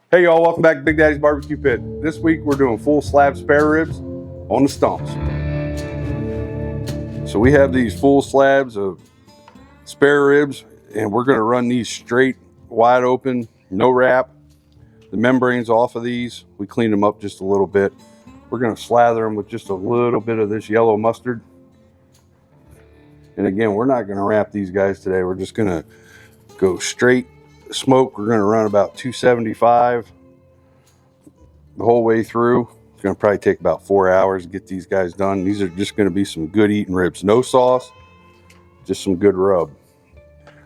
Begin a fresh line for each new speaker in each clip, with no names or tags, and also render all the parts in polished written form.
Hey y'all, welcome back to Big Daddy's Barbecue Pit. This week we're doing full slab spare ribs on the stumps. So we have these full slabs of spare ribs and we're gonna run these straight, wide open, no wrap. The membranes off of these, we cleaned them up just a little bit. We're gonna slather them with just a little bit of this yellow mustard. And again, we're not gonna wrap these guys today. We're just gonna go straight smoke. We're gonna run about 275 the whole way through. It's gonna probably take about 4 hours to get these guys done. These are just gonna be some good eating ribs. No sauce, just some good rub.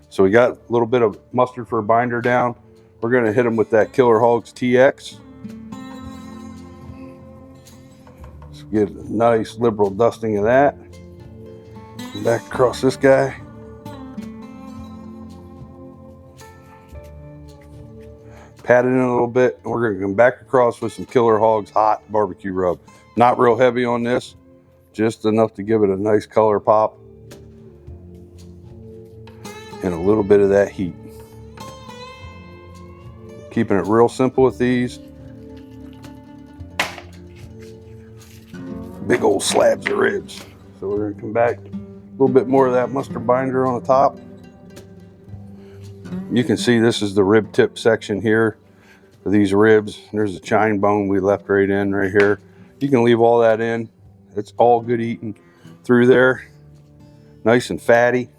So we got a little bit of mustard for a binder down. We're gonna hit them with that Killer Hogs TX. Let's get a nice liberal dusting of that. Back across this guy. Pat it in a little bit, and we're gonna come back across with some Killer Hogs Hot BBQ Rub. Not real heavy on this, just enough to give it a nice color pop and a little bit of that heat. Keeping it real simple with these. Big old slabs of ribs. So we're gonna come back, a little bit more of that mustard binder on the top. You can see this is the rib tip section here for these ribs. There's a chine bone we left right in right here. You can leave all that in. It's all good eating through there. Nice and fatty.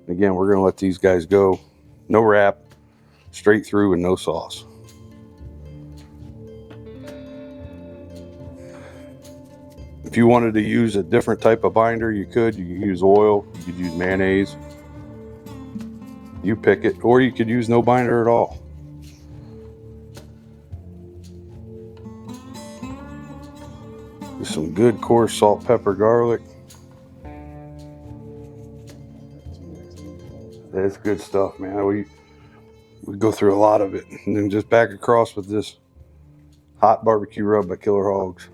Again, we're gonna let these guys go. No wrap, straight through and no sauce. If you wanted to use a different type of binder, you could. You could use oil, you could use mayonnaise. You pick it, or you could use no binder at all. Just some good coarse salt, pepper, garlic. That's good stuff, man. We go through a lot of it. And then just back across with this Hot BBQ Rub by Killer Hogs.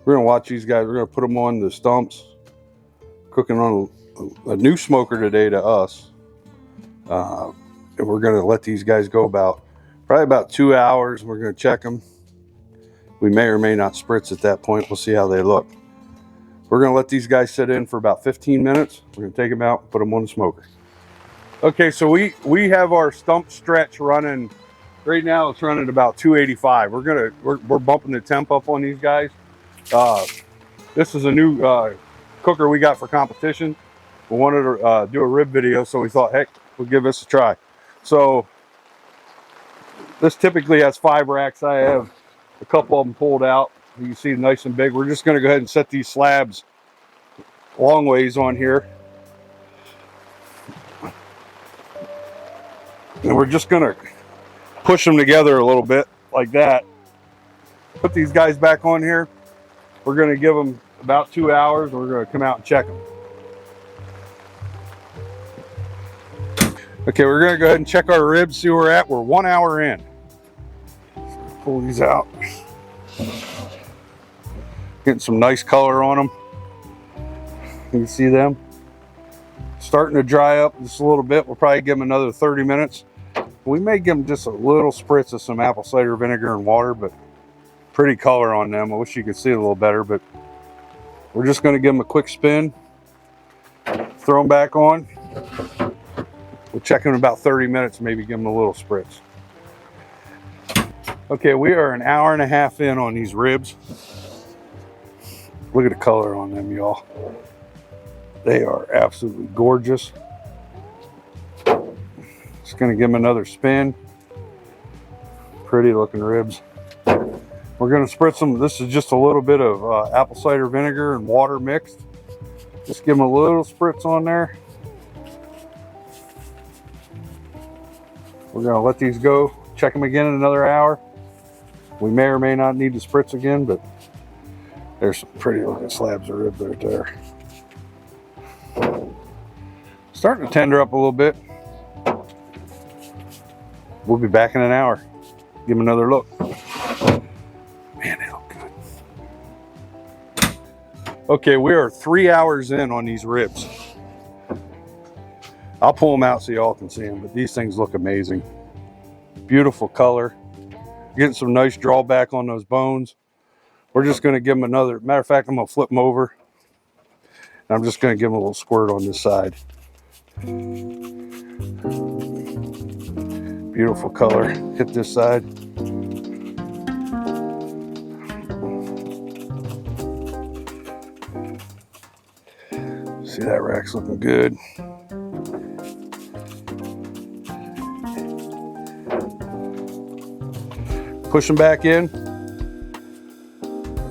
We're gonna watch these guys. We're gonna put them on the stumps. Cooking on a new smoker today to us. And we're gonna let these guys go probably about 2 hours. We're gonna check them. We may or may not spritz at that point. We'll see how they look. We're gonna let these guys sit in for about 15 minutes. We're gonna take them out and put them on the smoker. Okay, so we have our stump stretch running. Right now it's running about 285. We're bumping the temp up on these guys. This is a new cooker we got for competition. We wanted to do a rib video, so we thought, heck, we'll give this a try. So this typically has 5 racks. I have a couple of them pulled out. You can see nice and big. We're just going to go ahead and set these slabs long ways on here. And we're just going to push them together a little bit like that. Put these guys back on here. We're going to give them about 2 hours, and we're going to come out and check them. Okay, we're going to go ahead and check our ribs, see where we're at. We're 1 hour in. Pull these out. Getting some nice color on them. You can see them starting to dry up just a little bit. We'll probably give them another 30 minutes. We may give them just a little spritz of some apple cider vinegar and water, but pretty color on them. I wish you could see it a little better, but we're just going to give them a quick spin, throw them back on. We'll check them in about 30 minutes, maybe give them a little spritz. Okay, we are an hour and a half in on these ribs. Look at the color on them, y'all. They are absolutely gorgeous. Just going to give them another spin. Pretty looking ribs. We're going to spritz them. This is just a little bit of apple cider vinegar and water mixed. Just give them a little spritz on there. We're going to let these go. Check them again in another hour. We may or may not need to spritz again, but there's some pretty looking slabs of ribs right there. Starting to tender up a little bit. We'll be back in an hour. Give them another look. Man, they look good. Okay, we are 3 hours in on these ribs. I'll pull them out so y'all can see them, but these things look amazing. Beautiful color. Getting some nice drawback on those bones. We're just going to give them another, matter of fact, I'm going to flip them over. And I'm just going to give them a little squirt on this side. Beautiful color. Hit this side. See, that rack's looking good. Push them back in.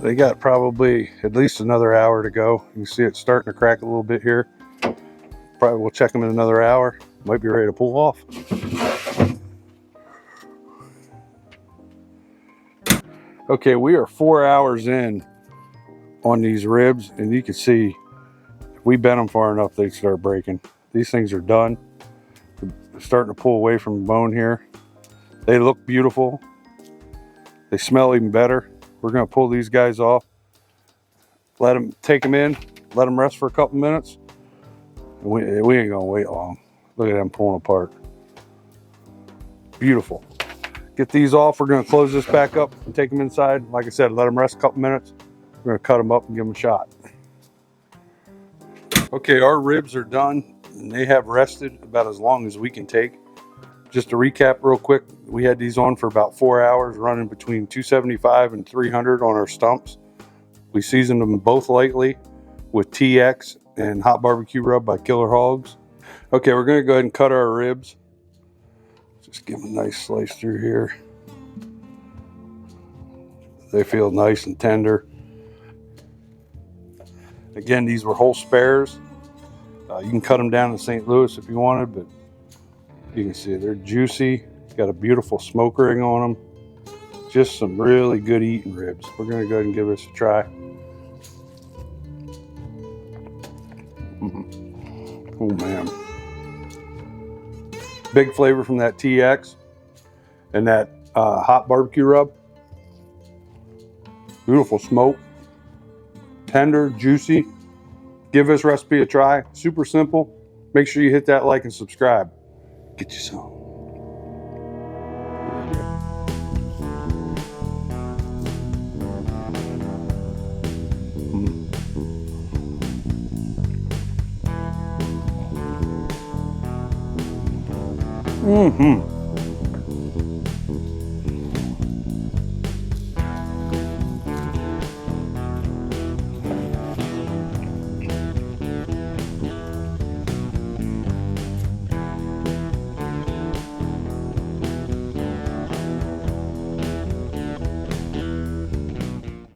They got probably at least another hour to go. You can see it starting to crack a little bit here. Probably we'll check them in another hour. Might be ready to pull off. Okay, we are 4 hours in on these ribs, and you can see if we bent them far enough, they'd start breaking. These things are done. They're starting to pull away from the bone here. They look beautiful. They smell even better. We're going to pull these guys off, let them take them in, let them rest for a couple minutes. We ain't going to wait long. Look at them pulling apart. Beautiful. Get these off. We're going to close this back up and take them inside. Like I said, let them rest a couple minutes. We're going to cut them up and give them a shot. Okay, our ribs are done, and they have rested about as long as we can take. Just to recap real quick, we had these on for about 4 hours, running between 275 and 300 on our stumps. We seasoned them both lightly with TX and Hot BBQ Rub by Killer Hogs. Okay, we're gonna go ahead and cut our ribs. Just give them a nice slice through here. They feel nice and tender. Again, these were whole spares. You can cut them down in St. Louis if you wanted, but you can see they're juicy. Got a beautiful smoke ring on them. Just some really good eating ribs. We're gonna go ahead and give this a try. Oh man. Big flavor from that TX and that Hot BBQ Rub. Beautiful smoke. Tender, juicy. Give this recipe a try. Super simple. Make sure you hit that like and subscribe. Get you some. Mm-hmm.